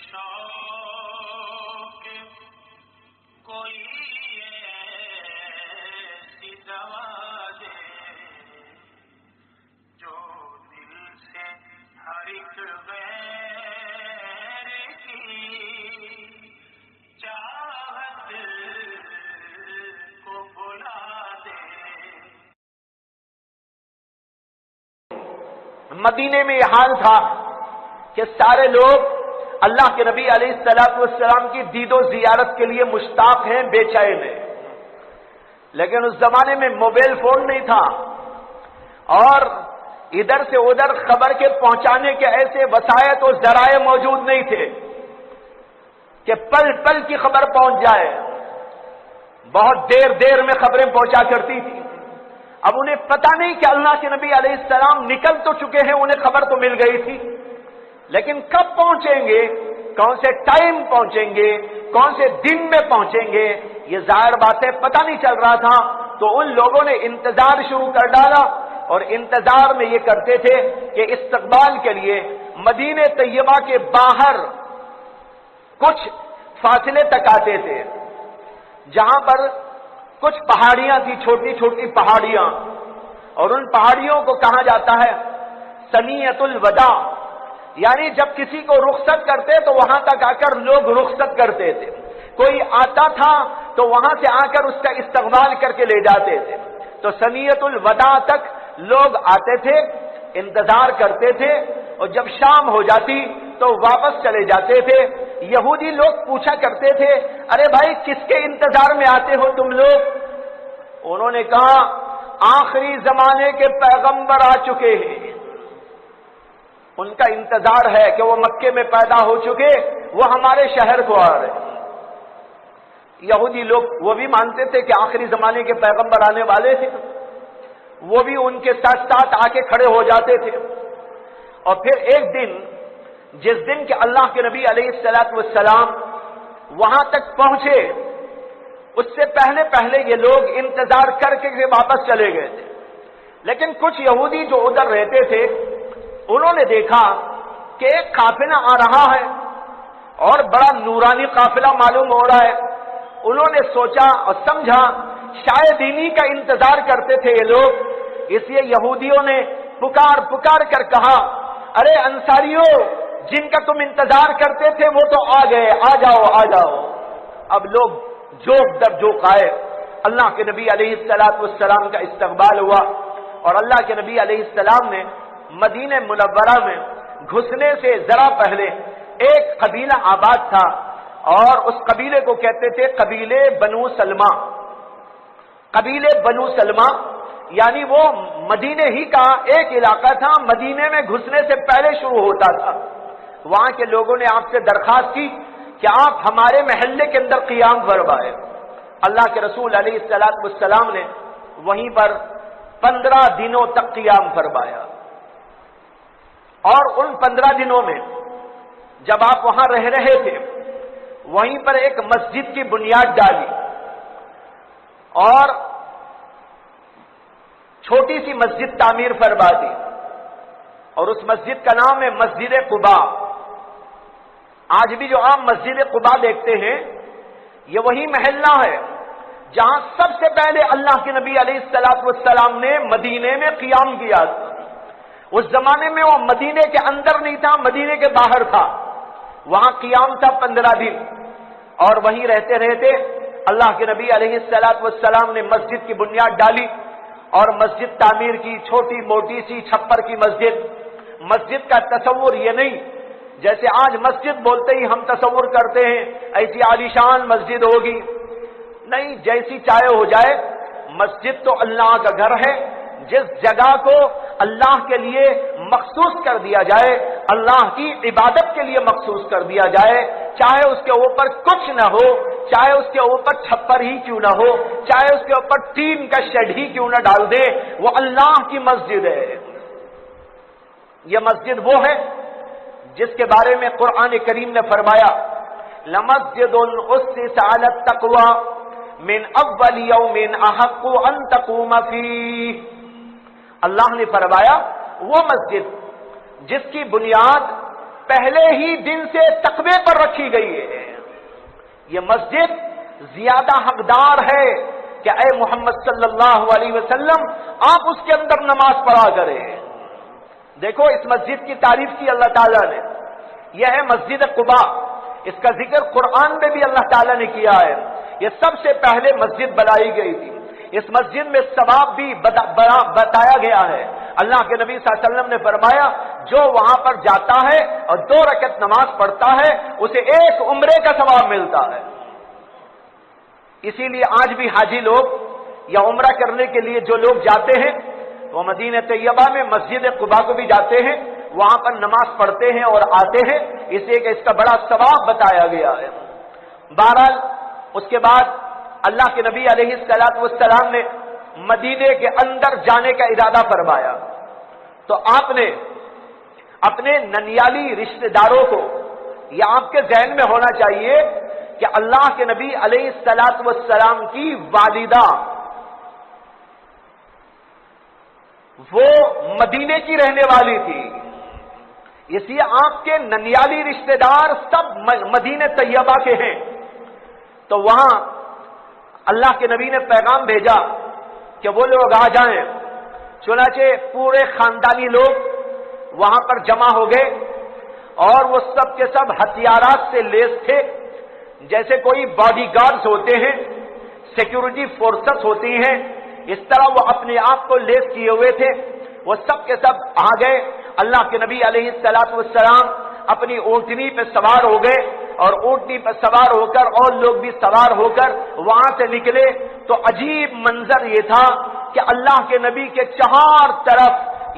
شوق کوئی ایسی دوا دے جو دل سے ہر ایک غیر کی چاہت کو بلا دے۔ مدینے میں یہ حال تھا کہ سارے لوگ اللہ کے نبی علیہ السلام کی دید و زیارت کے لیے مشتاق ہیں، بے چین ہیں، لیکن اس زمانے میں موبائل فون نہیں تھا اور ادھر سے ادھر خبر کے پہنچانے کے ایسے وسائل اور ذرائع موجود نہیں تھے کہ پل پل کی خبر پہنچ جائے۔ بہت دیر میں خبریں پہنچا کرتی تھی۔ اب انہیں پتہ نہیں کہ اللہ کے نبی علیہ السلام نکل تو چکے ہیں، انہیں خبر تو مل گئی تھی، لیکن کب پہنچیں گے، کون سے ٹائم پہنچیں گے، کون سے دن میں پہنچیں گے، یہ ظاہر بات ہے پتہ نہیں چل رہا تھا۔ تو ان لوگوں نے انتظار شروع کر ڈالا اور انتظار میں یہ کرتے تھے کہ استقبال کے لیے مدینہ طیبہ کے باہر کچھ فاصلے تک آتے تھے، جہاں پر کچھ پہاڑیاں تھی، چھوٹی چھوٹی پہاڑیاں، اور ان پہاڑیوں کو کہا جاتا ہے ثنیۃ الوداع، یعنی جب کسی کو رخصت کرتے تو وہاں تک آ کر لوگ رخصت کرتے تھے۔ کوئی آتا تھا تو وہاں سے آ کر اس کا استقبال کر کے لے جاتے تھے۔ تو ثنیۃ الوداع تک لوگ آتے تھے، انتظار کرتے تھے، اور جب شام ہو جاتی تو واپس چلے جاتے تھے۔ یہودی لوگ پوچھا کرتے تھے، ارے بھائی کس کے انتظار میں آتے ہو تم لوگ؟ انہوں نے کہا آخری زمانے کے پیغمبر آ چکے ہیں، ان کا انتظار ہے کہ وہ مکے میں پیدا ہو چکے، وہ ہمارے شہر کو آ رہے ہیں۔ یہودی لوگ وہ بھی مانتے تھے کہ آخری زمانے کے پیغمبر آنے والے تھے، وہ بھی ان کے ساتھ ساتھ آ کے کھڑے ہو جاتے تھے۔ اور پھر ایک دن، جس دن کہ اللہ کے نبی علیہ السلام وہاں تک پہنچے، اس سے پہلے یہ لوگ انتظار کر کے واپس چلے گئے تھے، لیکن کچھ یہودی جو ادھر رہتے تھے انہوں نے دیکھا کہ ایک قافلہ آ رہا ہے اور بڑا نورانی قافلہ معلوم ہو رہا ہے۔ انہوں نے سوچا اور سمجھا شاید انہی کا انتظار کرتے تھے یہ لوگ، اس لیے یہودیوں نے پکار کر کہا، ارے انصاریوں، جن کا تم انتظار کرتے تھے وہ تو آ گئے، آ جاؤ آ جاؤ۔ اب لوگ جوک در جوک آئے، اللہ کے نبی علیہ السلام کا استقبال ہوا، اور اللہ کے نبی علیہ السلام نے مدینہ منورہ میں گھسنے سے ذرا پہلے ایک قبیلہ آباد تھا، اور اس قبیلے کو کہتے تھے قبیلے بنو سلمہ۔ قبیلے بنو سلمہ یعنی وہ مدینے ہی کا ایک علاقہ تھا، مدینے میں گھسنے سے پہلے شروع ہوتا تھا۔ وہاں کے لوگوں نے آپ سے درخواست کی کہ آپ ہمارے محلے کے اندر قیام فرمائیں۔ اللہ کے رسول علیہ السلام نے وہیں پر 15 دنوں تک قیام فرمایا، اور ان 15 دنوں میں جب آپ وہاں رہ رہے تھے وہیں پر ایک مسجد کی بنیاد ڈالی، اور چھوٹی سی مسجد تعمیر فرما دی، اور اس مسجد کا نام ہے مسجد قباء۔ آج بھی جو عام مسجد قباء دیکھتے ہیں یہ وہی محلہ ہے جہاں سب سے پہلے اللہ کے نبی علیہ السلام نے مدینے میں قیام کیا تھا۔ اس زمانے میں وہ مدینے کے اندر نہیں تھا، مدینے کے باہر تھا، وہاں قیام تھا 15 دن، اور وہیں رہتے رہتے اللہ کے نبی علیہ السلام نے مسجد کی بنیاد ڈالی اور مسجد تعمیر کی، چھوٹی موٹی سی چھپر کی مسجد۔ مسجد کا تصور یہ نہیں جیسے آج مسجد بولتے ہی ہم تصور کرتے ہیں ایسی عالیشان مسجد ہوگی، نہیں، جیسی چاہے ہو جائے، مسجد تو اللہ کا گھر ہے۔ جس جگہ کو اللہ کے لیے مخصوص کر دیا جائے، اللہ کی عبادت کے لیے مخصوص کر دیا جائے، چاہے اس کے اوپر کچھ نہ ہو، چاہے اس کے اوپر چھپر ہی کیوں نہ ہو، چاہے اس کے اوپر ٹین کا شیڈ ہی کیوں نہ ڈال دے، وہ اللہ کی مسجد ہے۔ یہ مسجد وہ ہے جس کے بارے میں قرآن کریم نے فرمایا لَمَسْجِدٌ أُسِّسَ عَلَى التَّقْوَى مِنْ أَوَّلِ يَوْمٍ أَحَقُّ أَن تَقُومَ فِيهِ۔ اللہ نے فرمایا وہ مسجد جس کی بنیاد پہلے ہی دن سے تقوی پر رکھی گئی ہے. یہ مسجد زیادہ حقدار ہے کہ اے محمد صلی اللہ علیہ وسلم آپ اس کے اندر نماز پڑھا کریں. دیکھو اس مسجد کی تعریف کی اللہ تعالیٰ نے. یہ ہے مسجد قباء. اس کا ذکر قرآن میں بھی اللہ تعالیٰ نے کیا ہے. یہ سب سے پہلے مسجد بنائی گئی تھی. اس مسجد میں ثواب بھی بتایا گیا ہے. اللہ کے نبی صلی اللہ علیہ وسلم نے فرمایا جو وہاں پر جاتا ہے اور 2 رکعت نماز پڑھتا ہے اسے 1 عمرے کا ثواب ملتا ہے. اسی لیے آج بھی حاجی لوگ یا عمرہ کرنے کے لیے جو لوگ جاتے ہیں وہ مدینہ طیبہ میں مسجد قباء کو بھی جاتے ہیں, وہاں پر نماز پڑھتے ہیں اور آتے ہیں, اس لیے کہ اس کا بڑا ثواب بتایا گیا ہے. بہرحال اس کے بعد اللہ کے نبی علیہ الصلوۃ والسلام نے مدینے کے اندر جانے کا ارادہ فرمایا تو آپ نے اپنے ننیالی رشتہ داروں کو, یا آپ کے ذہن میں ہونا چاہیے کہ اللہ کے نبی علیہ الصلوۃ والسلام کی والدہ وہ مدینے کی رہنے والی تھی, اس لیے آپ کے ننیالی رشتہ دار سب مدینہ طیبہ کے ہیں. تو وہاں اللہ کے نبی نے پیغام بھیجا کہ وہ لوگ آ جائیں. چنانچہ پورے خاندانی لوگ وہاں پر جمع ہو گئے اور وہ سب کے سب ہتھیارات سے لیس تھے. جیسے کوئی باڈی گارڈز ہوتے ہیں, سیکیورٹی فورسز ہوتی ہیں, اس طرح وہ اپنے آپ کو لیس کیے ہوئے تھے. وہ سب کے سب آ گئے. اللہ کے نبی علیہ الصلوۃ والسلام اپنی اونٹنی پہ سوار ہو گئے اور اونٹنی پہ سوار ہو کر اور لوگ بھی سوار ہو کر وہاں سے نکلے. تو عجیب منظر یہ تھا کہ اللہ کے نبی کے 4 طرف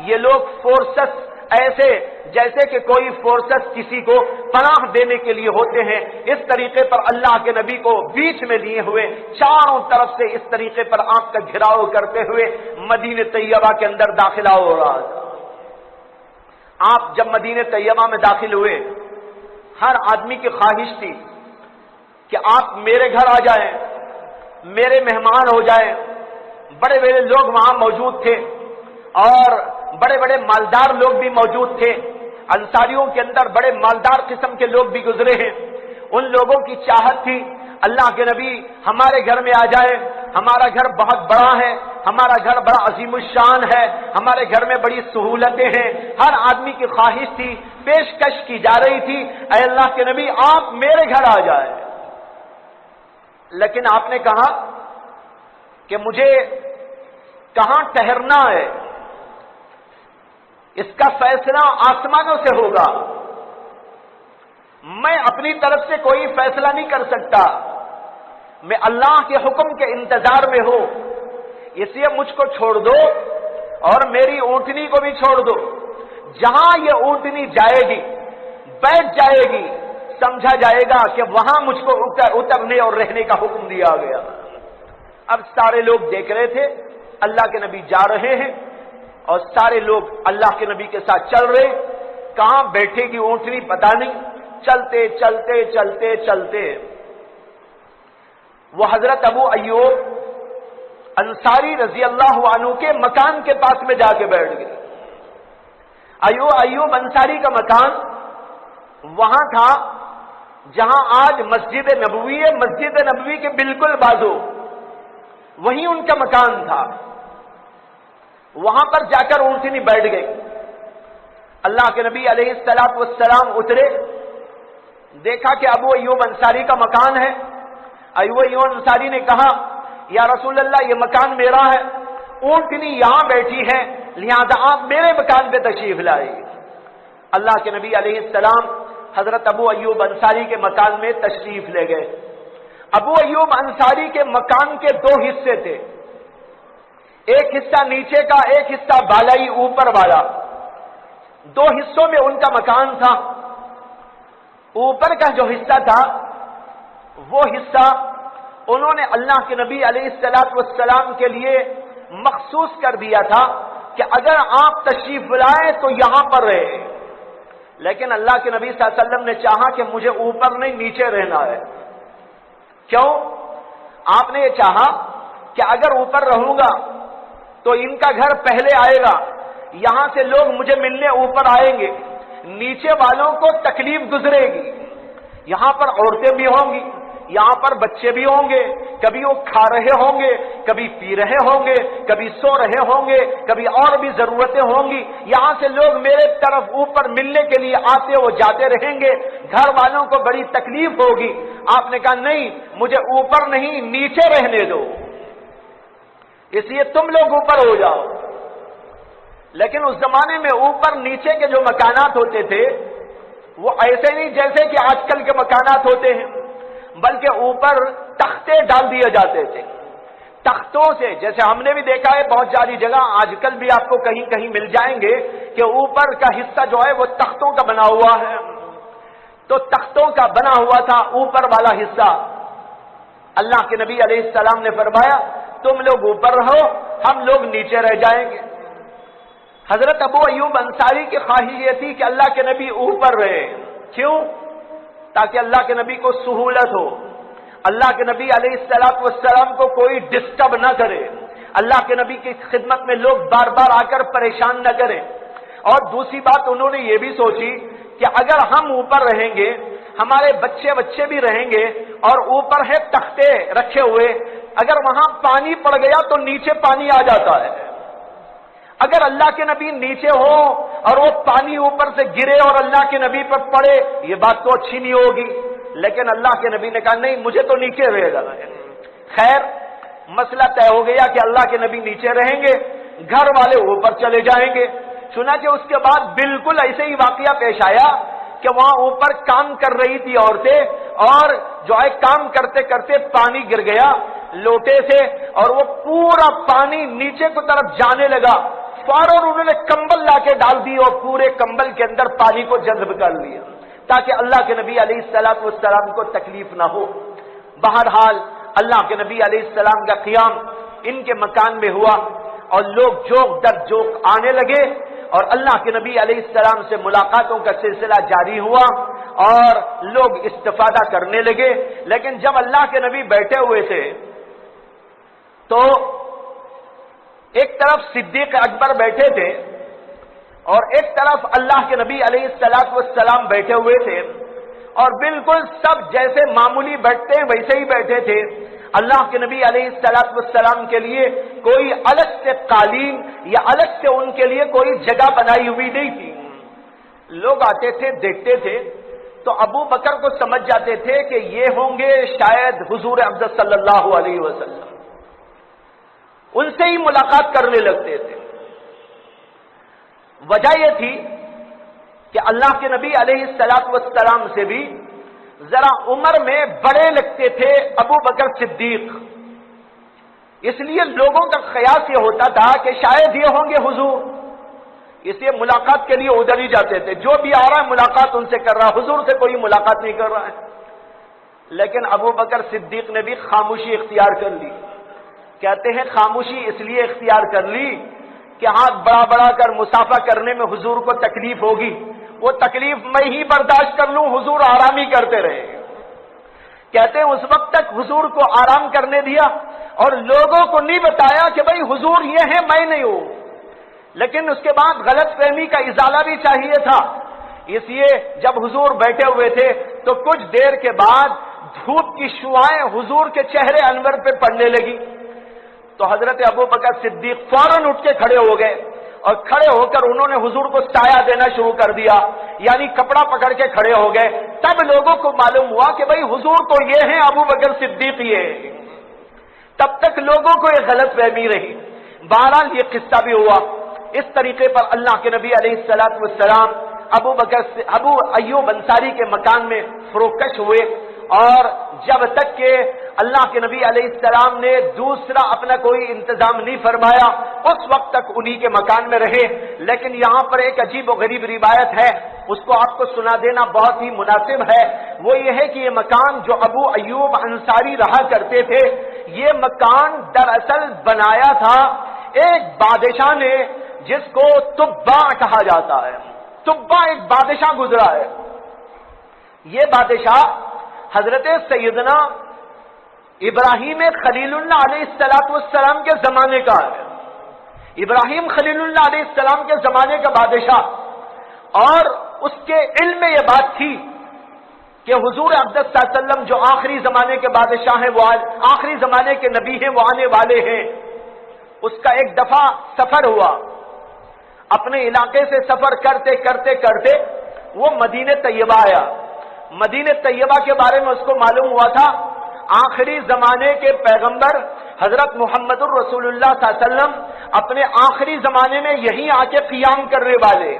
یہ لوگ فورسز ایسے جیسے کہ کوئی فورسز کسی کو پناہ دینے کے لیے ہوتے ہیں, اس طریقے پر اللہ کے نبی کو بیچ میں لیے ہوئے چاروں طرف سے اس طریقے پر آپ کا گھیراؤ کرتے ہوئے مدینہ طیبہ کے اندر داخلہ ہو رہا تھا. آپ جب مدینہ طیبہ میں داخل ہوئے ہر آدمی کی خواہش تھی کہ آپ میرے گھر آ جائیں, میرے مہمان ہو جائیں. بڑے بڑے لوگ وہاں موجود تھے اور بڑے بڑے مالدار لوگ بھی موجود تھے. انصاریوں کے اندر بڑے مالدار قسم کے لوگ بھی گزرے ہیں. ان لوگوں کی چاہت تھی اللہ کے نبی ہمارے گھر میں آ جائے, ہمارا گھر بہت بڑا ہے, ہمارا گھر بڑا عظیم الشان ہے, ہمارے گھر میں بڑی سہولتیں ہیں. ہر آدمی کی خواہش تھی, پیشکش کی جا رہی تھی اے اللہ کے نبی آپ میرے گھر آ جائیں. لیکن آپ نے کہا کہ مجھے کہاں ٹھہرنا ہے اس کا فیصلہ آسمانوں سے ہوگا. میں اپنی طرف سے کوئی فیصلہ نہیں کر سکتا, میں اللہ کے حکم کے انتظار میں ہوں. اس لیے مجھ کو چھوڑ دو اور میری اونٹنی کو بھی چھوڑ دو. جہاں یہ اونٹنی جائے گی بیٹھ جائے گی سمجھا جائے گا کہ وہاں مجھ کو اترنے اور رہنے کا حکم دیا گیا. اب سارے لوگ دیکھ رہے تھے اللہ کے نبی جا رہے ہیں اور سارے لوگ اللہ کے نبی کے ساتھ چل رہے. کہاں بیٹھے گی اونٹنی پتہ نہیں. چلتے چلتے چلتے چلتے وہ حضرت ابو ایوب انصاری رضی اللہ عنہ کے مکان کے پاس میں جا کے بیٹھ گئے. ایوب انصاری کا مکان وہاں تھا جہاں آج مسجد نبوی ہے. مسجد نبوی کے بالکل بازو وہیں ان کا مکان تھا. وہاں پر جا کر اونٹنی بیٹھ گئی. اللہ کے نبی علیہ الصلوۃ والسلام اترے, دیکھا کہ ابو ایوب انصاری کا مکان ہے. ابو ایوب انصاری نے کہا یا رسول اللہ یہ مکان میرا ہے, اونٹنی یہاں بیٹھی ہے, لہذا آپ میرے مکان پہ تشریف لائے. اللہ کے نبی علیہ السلام حضرت ابو ایوب انصاری کے مکان میں تشریف لے گئے. ابو ایوب انصاری کے مکان کے 2 حصے تھے, ایک حصہ نیچے کا, ایک حصہ بالائی اوپر والا. 2 حصوں میں ان کا مکان تھا. اوپر کا جو حصہ تھا وہ حصہ انہوں نے اللہ کے نبی علیہ الصلوۃ والسلام کے لیے مخصوص کر دیا تھا کہ اگر آپ تشریف لائیں تو یہاں پر رہے. لیکن اللہ کے نبی صلی اللہ علیہ وسلم نے چاہا کہ مجھے اوپر نہیں نیچے رہنا ہے. کیوں؟ آپ نے یہ چاہا کہ اگر اوپر رہوں گا تو ان کا گھر پہلے آئے گا, یہاں سے لوگ مجھے ملنے اوپر آئیں گے, نیچے والوں کو تکلیف گزرے گی. یہاں پر عورتیں بھی ہوں گی, یہاں پر بچے بھی ہوں گے, کبھی وہ کھا رہے ہوں گے, کبھی پی رہے ہوں گے, کبھی سو رہے ہوں گے, کبھی اور بھی ضرورتیں ہوں گی. یہاں سے لوگ میرے طرف اوپر ملنے کے لیے آتے وہ جاتے رہیں گے, گھر والوں کو بڑی تکلیف ہوگی. آپ نے کہا نہیں, مجھے اوپر نہیں نیچے رہنے دو, اس لیے تم لوگ اوپر ہو جاؤ. لیکن اس زمانے میں اوپر نیچے کے جو مکانات ہوتے تھے وہ ایسے نہیں جیسے کہ آج کل کے مکانات ہوتے ہیں, بلکہ اوپر تختے ڈال دیے جاتے تھے. تختوں سے, جیسے ہم نے بھی دیکھا ہے بہت ساری جگہ, آج کل بھی آپ کو کہیں کہیں مل جائیں گے کہ اوپر کا حصہ جو ہے وہ تختوں کا بنا ہوا ہے. تو تختوں کا بنا ہوا تھا اوپر والا حصہ. اللہ کے نبی علیہ السلام نے فرمایا تم لوگ اوپر رہو, ہم لوگ نیچے رہ جائیں گے. حضرت ابو ایوب انصاری کی خواہش یہ تھی کہ اللہ کے نبی اوپر رہے. کیوں؟ تاکہ اللہ کے نبی کو سہولت ہو, اللہ کے نبی علیہ السلام کو کوئی ڈسٹرب نہ کرے, اللہ کے نبی کی خدمت میں لوگ بار بار آ کر پریشان نہ کریں. اور دوسری بات انہوں نے یہ بھی سوچی کہ اگر ہم اوپر رہیں گے, ہمارے بچے بھی رہیں گے, اور اوپر ہے تختے رکھے ہوئے, اگر وہاں پانی پڑ گیا تو نیچے پانی آ جاتا ہے. اگر اللہ کے نبی نیچے ہو اور وہ پانی اوپر سے گرے اور اللہ کے نبی پر پڑے, یہ بات تو اچھی نہیں ہوگی. لیکن اللہ کے نبی نے کہا نہیں, مجھے تو نیچے رہے گا. خیر, مسئلہ طے ہو گیا کہ اللہ کے نبی نیچے رہیں گے, گھر والے اوپر چلے جائیں گے. چنانچہ اس کے بعد بالکل ایسے ہی واقعہ پیش آیا کہ وہاں اوپر کام کر رہی تھی عورتیں, اور جو ہے کام کرتے کرتے پانی گر گیا لوٹے سے, اور وہ پورا پانی نیچے کی طرف جانے لگا. فوراً انہوں نے کمبل لا کے ڈال دی اور پورے کمبل کے اندر پانی کو جذب کر لیا تاکہ اللہ کے نبی علیہ السلام کو تکلیف نہ ہو. بہرحال اللہ کے نبی علیہ السلام کا قیام ان کے مکان میں ہوا, اور لوگ جوک در جوک آنے لگے, اور اللہ کے نبی علیہ السلام سے ملاقاتوں کا سلسلہ جاری ہوا, اور لوگ استفادہ کرنے لگے. لیکن جب اللہ کے نبی بیٹھے ہوئے تھے تو ایک طرف صدیق اکبر بیٹھے تھے, اور ایک طرف اللہ کے نبی علیہ السلام بیٹھے ہوئے تھے, اور بالکل سب جیسے معمولی بیٹھتے ہیں ویسے ہی بیٹھے تھے. اللہ کے نبی علیہ السلام کے لیے کوئی الگ سے قالین یا الگ سے ان کے لیے کوئی جگہ بنائی ہوئی نہیں تھی. لوگ آتے تھے دیکھتے تھے تو ابو بکر کو سمجھ جاتے تھے کہ یہ ہوں گے شاید حضور اقدس صلی اللہ علیہ وسلم, ان سے ہی ملاقات کرنے لگتے تھے. وجہ یہ تھی کہ اللہ کے نبی علیہ السلام سے بھی ذرا عمر میں بڑے لگتے تھے ابو بکر صدیق, اس لیے لوگوں کا خیال یہ ہوتا تھا کہ شاید یہ ہوں گے حضور, اس لیے ملاقات کے لیے ادھر ہی جاتے تھے. جو بھی آ رہا ہے ملاقات ان سے کر رہا, حضور سے کوئی ملاقات نہیں کر رہا ہے. لیکن ابو بکر صدیق نے بھی خاموشی اختیار کر لی. کہتے ہیں خاموشی اس لیے اختیار کر لی کہ ہاتھ بڑا بڑا کر مسافہ کرنے میں حضور کو تکلیف ہوگی, وہ تکلیف میں ہی برداشت کر لوں, حضور آرام ہی کرتے رہے. کہتے ہیں اس وقت تک حضور کو آرام کرنے دیا اور لوگوں کو نہیں بتایا کہ بھائی حضور یہ ہے میں نہیں ہوں. لیکن اس کے بعد غلط فہمی کا ازالہ بھی چاہیے تھا, اس لیے جب حضور بیٹھے ہوئے تھے تو کچھ دیر کے بعد دھوپ کی شعائیں حضور کے چہرے انور پہ پڑنے لگی. تو حضرت ابو بکر صدیق فوراً اٹھ کے کھڑے ہو گئے, اور کھڑے ہو کر انہوں نے حضور کو سایہ دینا شروع کر دیا, یعنی کپڑا پکڑ کے کھڑے ہو گئے. تب لوگوں کو معلوم ہوا کہ بھئی حضور تو یہ ہیں ابو بکر صدیق یہ. تب تک لوگوں کو یہ غلط فہمی رہی. بہرحال یہ قصہ بھی ہوا. اس طریقے پر اللہ کے نبی علیہ السلام ابو ایوب انصاری کے مکان میں فروکش ہوئے, اور جب تک کہ اللہ کے نبی علیہ السلام نے دوسرا اپنا کوئی انتظام نہیں فرمایا اس وقت تک انہی کے مکان میں رہے. لیکن یہاں پر ایک عجیب و غریب روایت ہے, اس کو آپ کو سنا دینا بہت ہی مناسب ہے. وہ یہ ہے کہ یہ مکان جو ابو ایوب انصاری رہا کرتے تھے, یہ مکان دراصل بنایا تھا ایک بادشاہ نے جس کو تبا کہا جاتا ہے. تبا ایک بادشاہ گزرا ہے. یہ بادشاہ حضرت سیدنا ابراہیم خلیل اللہ علیہ السلام کے زمانے کا ہے. ابراہیم خلیل اللہ علیہ السلام کے زمانے کا بادشاہ, اور اس کے علم میں یہ بات تھی کہ حضور اقدس صلی اللہ علیہ وسلم جو آخری زمانے کے بادشاہ ہیں، وہ آخری زمانے کے نبی ہیں، وہ آنے والے ہیں، اس کا ایک دفعہ سفر ہوا، اپنے علاقے سے سفر کرتے کرتے کرتے وہ مدینہ طیبہ آیا۔ مدینہ طیبہ کے بارے میں اس کو معلوم ہوا تھا آخری زمانے کے پیغمبر حضرت محمد الرسول اللہ صلی اللہ علیہ وسلم اپنے آخری زمانے میں یہیں آ کے قیام کرنے والے۔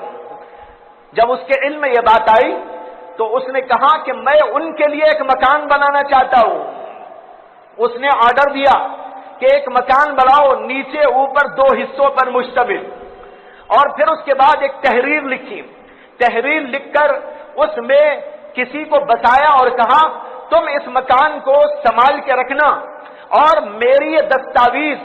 جب اس کے علم میں یہ بات آئی تو اس نے کہا کہ میں ان کے لیے ایک مکان بنانا چاہتا ہوں۔ اس نے آرڈر دیا کہ ایک مکان بناؤ، نیچے اوپر 2 حصوں پر مشتمل، اور پھر اس کے بعد ایک تحریر لکھی۔ تحریر لکھ کر اس میں کسی کو بتایا اور کہا تم اس مکان کو سنبھال کے رکھنا، اور میری یہ دستاویز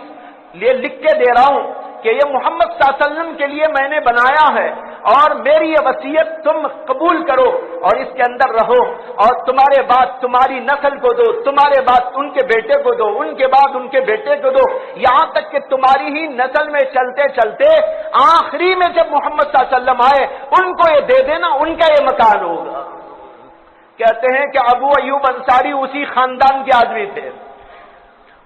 یہ لکھ کے دے رہا ہوں کہ یہ محمد صلی اللہ علیہ وسلم کے لیے میں نے بنایا ہے، اور میری یہ وصیت تم قبول کرو اور اس کے اندر رہو، اور تمہارے بعد تمہاری نسل کو دو، تمہارے بعد ان کے بیٹے کو دو، ان کے بعد ان کے بیٹے کو دو، یہاں تک کہ تمہاری ہی نسل میں چلتے چلتے آخری میں جب محمد صلی اللہ علیہ وسلم آئے ان کو یہ دے دینا، ان کا یہ مکان ہوگا۔ کہتے ہیں کہ ابو ایوب انصاری اسی خاندان کے آدمی تھے،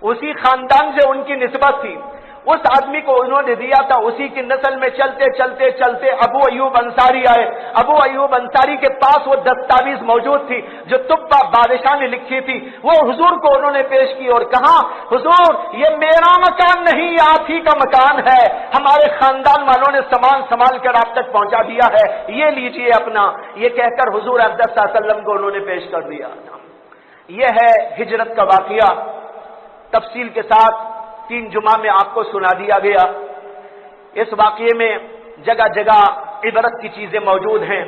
اسی خاندان سے ان کی نسبت تھی، اس آدمی کو انہوں نے دیا تھا، اسی کی نسل میں چلتے چلتے چلتے ابو ایوب انصاری آئے۔ ابو ایوب انصاری کے پاس وہ دستاویز موجود تھی جو تبا بادشاہ نے لکھی تھی، وہ حضور کو انہوں نے پیش کی اور کہا حضور یہ میرا مکان نہیں، یہ آپ ہی کا مکان ہے، ہمارے خاندان والوں نے سامان سنبھال کر آپ تک پہنچا دیا ہے، یہ لیجئے اپنا۔ یہ کہہ کر حضور اقدس صلی اللہ علیہ وسلم کو انہوں نے پیش کر دیا۔ یہ ہے ہجرت کا واقعہ، تفصیل کے ساتھ 3 جمعہ میں آپ کو سنا دیا گیا۔ اس واقعے میں جگہ جگہ عبرت کی چیزیں موجود ہیں۔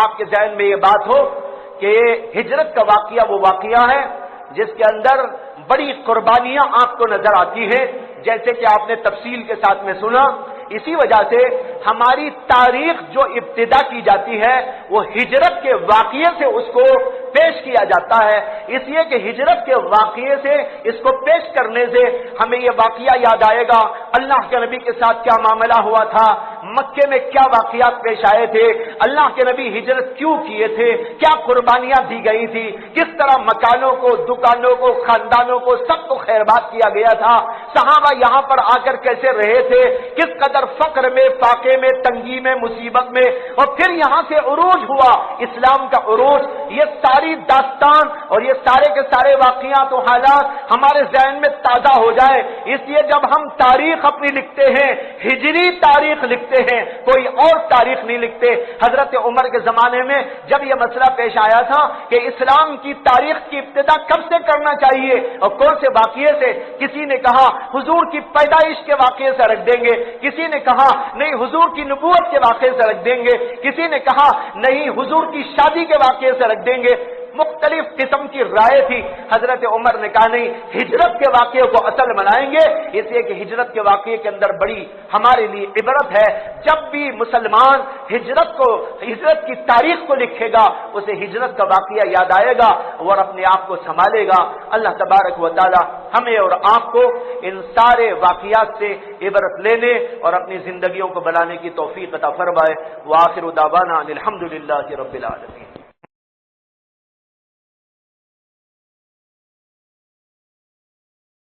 آپ کے ذہن میں یہ بات ہو کہ یہ ہجرت کا واقعہ وہ واقعہ ہے جس کے اندر بڑی قربانیاں آپ کو نظر آتی ہیں، جیسے کہ آپ نے تفصیل کے ساتھ میں سنا۔ اسی وجہ سے ہماری تاریخ جو ابتدا کی جاتی ہے وہ ہجرت کے واقعے سے اس کو پیش کیا جاتا ہے، اس لیے کہ ہجرت کے واقعے سے اس کو پیش کرنے سے ہمیں یہ واقعہ یاد آئے گا اللہ کے نبی کے ساتھ کیا معاملہ ہوا تھا، مکے میں کیا واقعات پیش آئے تھے، اللہ کے نبی ہجرت کیوں کیے تھے، کیا قربانیاں دی گئی تھی، کس طرح مکانوں کو، دکانوں کو، خاندانوں کو سب کو خیرباد کیا گیا تھا، صحابہ یہاں پر آ کر کیسے رہے تھے، کس قدر فقر میں، فاقے میں، تنگی میں، مصیبت میں، اور پھر یہاں سے عروج ہوا اسلام کا عروج۔ یہ ساری داستان اور یہ سارے کے سارے واقعات و حالات ہمارے ذہن میں تازہ ہو جائے، اس لیے جب ہم تاریخ اپنی لکھتے ہیں ہجری تاریخ لکھتے ہیں، کوئی اور تاریخ نہیں لکھتے۔ حضرت عمر کے زمانے میں جب یہ مسئلہ پیش آیا تھا کہ اسلام کی تاریخ کی ابتدا کب سے کرنا چاہیے اور کون سے واقعے سے، کسی نے کہا حضور کی پیدائش کے واقعے سے رکھ دیں گے، کسی نے کہا نہیں حضور کی نبوت کے واقعے سے رکھ دیں گے، کسی نے کہا نہیں حضور کی شادی کے واقعے سے رکھ دیں گے، مختلف قسم کی رائے تھی۔ حضرت عمر نے کہا نہیں، ہجرت کے واقعے کو اصل بنائیں گے، اس لیے کہ ہجرت کے واقعے کے اندر بڑی ہمارے لیے عبرت ہے۔ جب بھی مسلمان ہجرت کی تاریخ کو لکھے گا اسے ہجرت کا واقعہ یاد آئے گا اور اپنے آپ کو سنبھالے گا۔ اللہ تبارک و تعالی ہمیں اور آپ کو ان سارے واقعات سے عبرت لینے اور اپنی زندگیوں کو بنانے کی توفیق عطا فرمائے۔ وآخر دعوانا الحمدللہ رب العالمین۔